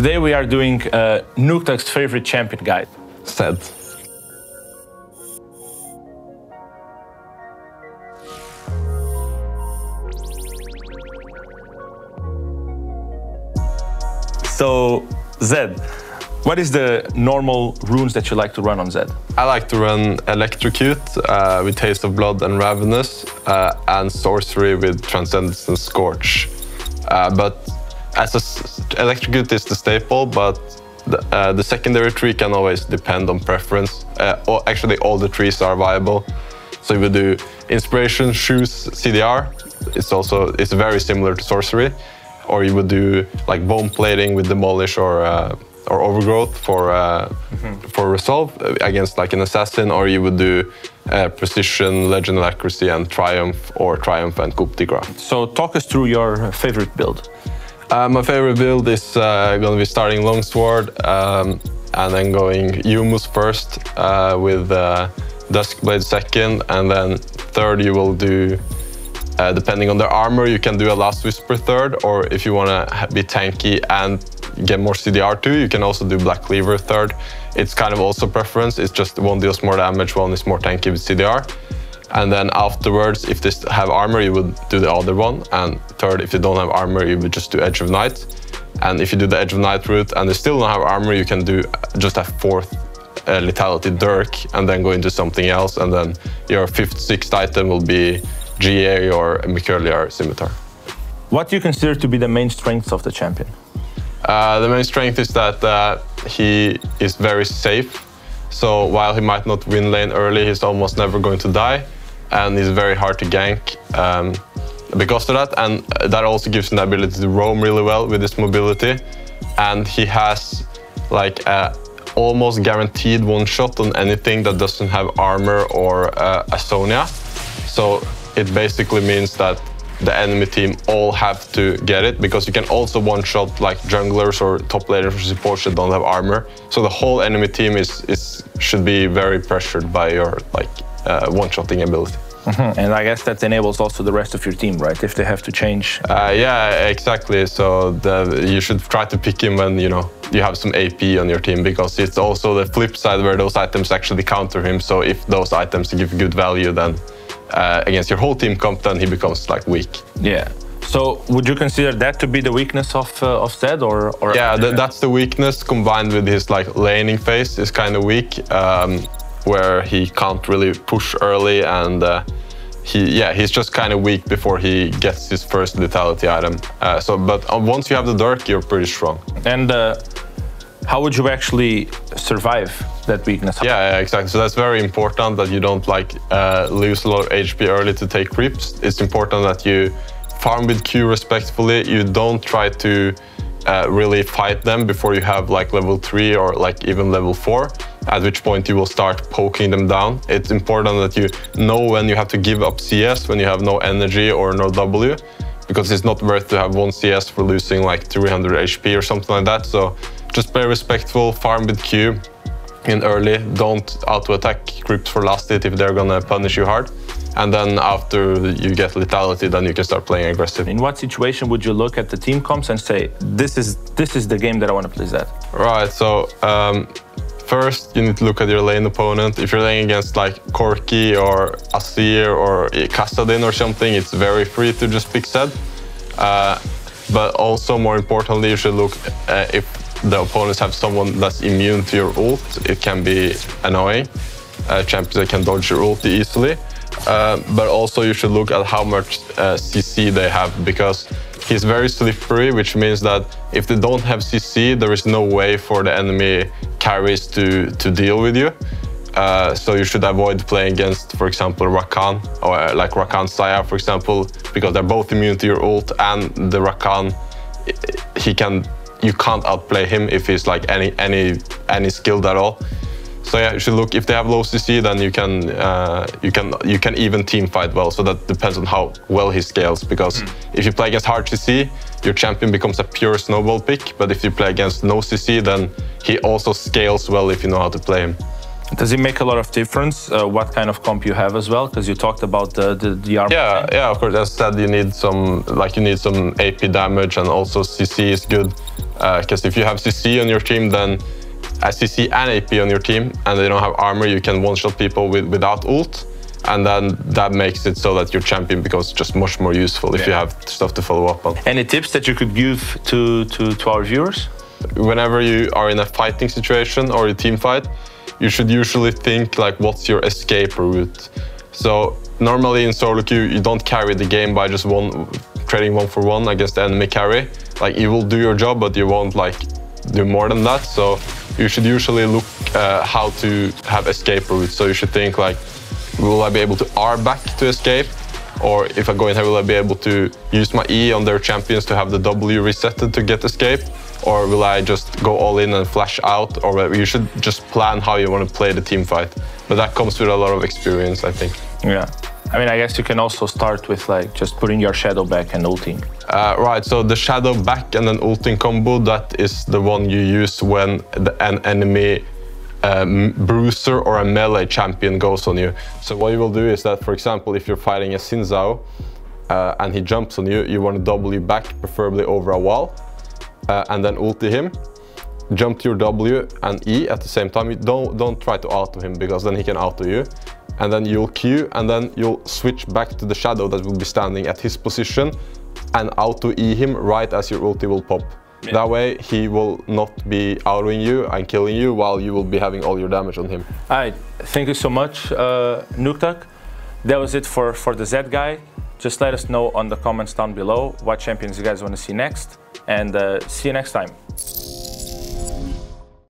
Today we are doing Nukeduck's favorite champion guide. Zed. So, Zed, what is the normal runes that you like to run on Zed? I like to run Electrocute with Taste of Blood and Ravenous, and Sorcery with Transcendence and Scorch. But Electrocute is the staple, but the secondary tree can always depend on preference. Actually, all the trees are viable. So you would do Inspiration, Shoes, CDR. It's very similar to Sorcery. Or you would do like Bone Plating with Demolish or Overgrowth for Resolve against like an Assassin, or you would do Precision, Legend of Accuracy, and Triumph, or Triumph and Coup de Grace. So talk us through your favorite build. My favorite build is going to be starting Longsword and then going Yumus first with Duskblade second, and then third you will do, depending on their armor, you can do a Last Whisper third, or if you want to be tanky and get more CDR too, you can also do Black Cleaver third. It's kind of also preference, it's just one deals more damage, one is more tanky with CDR. And then afterwards, if they have armor, you would do the other one. And third, if they don't have armor, you would just do Edge of Night. And if you do the Edge of Night route and they still don't have armor, you can do just a fourth Lethality Dirk and then go into something else. And then your fifth, sixth item will be GA or Mercurial Scimitar. What do you consider to be the main strengths of the champion? The main strength is that he is very safe. So while he might not win lane early, he's almost never going to die. And he's very hard to gank because of that. And that also gives him the ability to roam really well with his mobility. And he has like almost guaranteed one shot on anything that doesn't have armor or a Sonya. So it basically means that the enemy team all have to get it, because you can also one-shot like junglers or top laners or supports that don't have armor. So the whole enemy team should be very pressured by your like one-shotting ability. And I guess that enables also the rest of your team, right? If they have to change. Yeah, exactly. So you should try to pick him when you have some AP on your team, because it's also the flip side where those items actually counter him. So if those items give good value, then against your whole team comp, then he becomes like weak. Yeah. So would you consider that to be the weakness of Zed, or? Yeah, that's the weakness, combined with his like laning phase is kind of weak, where he can't really push early, and he's just kind of weak before he gets his first lethality item. But once you have the Dirk, you're pretty strong. And how would you actually survive that weakness? Yeah, exactly. So that's very important that you don't like lose a lot of HP early to take creeps. It's important that you farm with Q respectfully. You don't try to really fight them before you have like level 3 or like even level 4, at which point you will start poking them down. It's important that you know when you have to give up CS, when you have no energy or no W, because it's not worth to have one CS for losing like 300 HP or something like that. So just play respectful, farm with Q in early, don't auto-attack creeps for last hit if they're gonna punish you hard. And then after you get lethality, then you can start playing aggressive. In what situation would you look at the team comps and say, this is the game that I want to play Zed? Right, so first you need to look at your lane opponent. If you're laying against like Corki or Asir or Kassadin or something, it's very free to just pick Zed. But also more importantly, you should look if the opponents have someone that's immune to your ult. It can be annoying. Champions that can dodge your ult easily. But also you should look at how much CC they have, because he's very slippery, which means that if they don't have CC, there is no way for the enemy carries to deal with you. So you should avoid playing against, for example, Rakan, or like Rakan Saya, for example, because they're both immune to your ult, and the Rakan, you can't outplay him if he's like any skilled at all. So yeah, you should look, if they have low CC, then you can even team fight well. So that depends on how well he scales, because if you play against hard CC, your champion becomes a pure snowball pick. But if you play against no CC, then he also scales well if you know how to play him. Does it make a lot of difference what kind of comp you have as well? Because you talked about the armor. Yeah, of course. As said, you need some AP damage, and also CC is good. Because if you have CC on your team, then CC and AP on your team, and they don't have armor, you can one-shot people without ult. And then that makes it so that your champion becomes just much more useful if you have stuff to follow up on. Any tips that you could give to our viewers? Whenever you are in a fighting situation or a team fight, you should usually think like, what's your escape route? So normally in solo queue, you don't carry the game by just trading 1-for-1 against the enemy carry. Like, you will do your job, but you won't like do more than that. So you should usually look how to have escape routes. So you should think like, will I be able to R back to escape? Or if I go in here, will I be able to use my E on their champions to have the W resetted to get escape? Or will I just go all in and flash out? Or you should just plan how you want to play the team fight. But that comes with a lot of experience, I think. Yeah. I mean, I guess you can also start with like just putting your shadow back and ulting. Right, so the shadow back and then ulting combo, that is the one you use when an enemy bruiser or a melee champion goes on you. So what you will do is that, for example, if you're fighting a Xin Zhao and he jumps on you, you want to W back, preferably over a wall, and then ulti him, jump to your W and E at the same time. You don't try to auto him, because then he can auto you. And then you'll Q, and then you'll switch back to the shadow that will be standing at his position and auto E him right as your ulti will pop. Yeah. That way he will not be autoing you and killing you while you will be having all your damage on him. All right, thank you so much, Nukeduck. That was it for the Zed guy. Just let us know on the comments down below what champions you guys want to see next, and see you next time.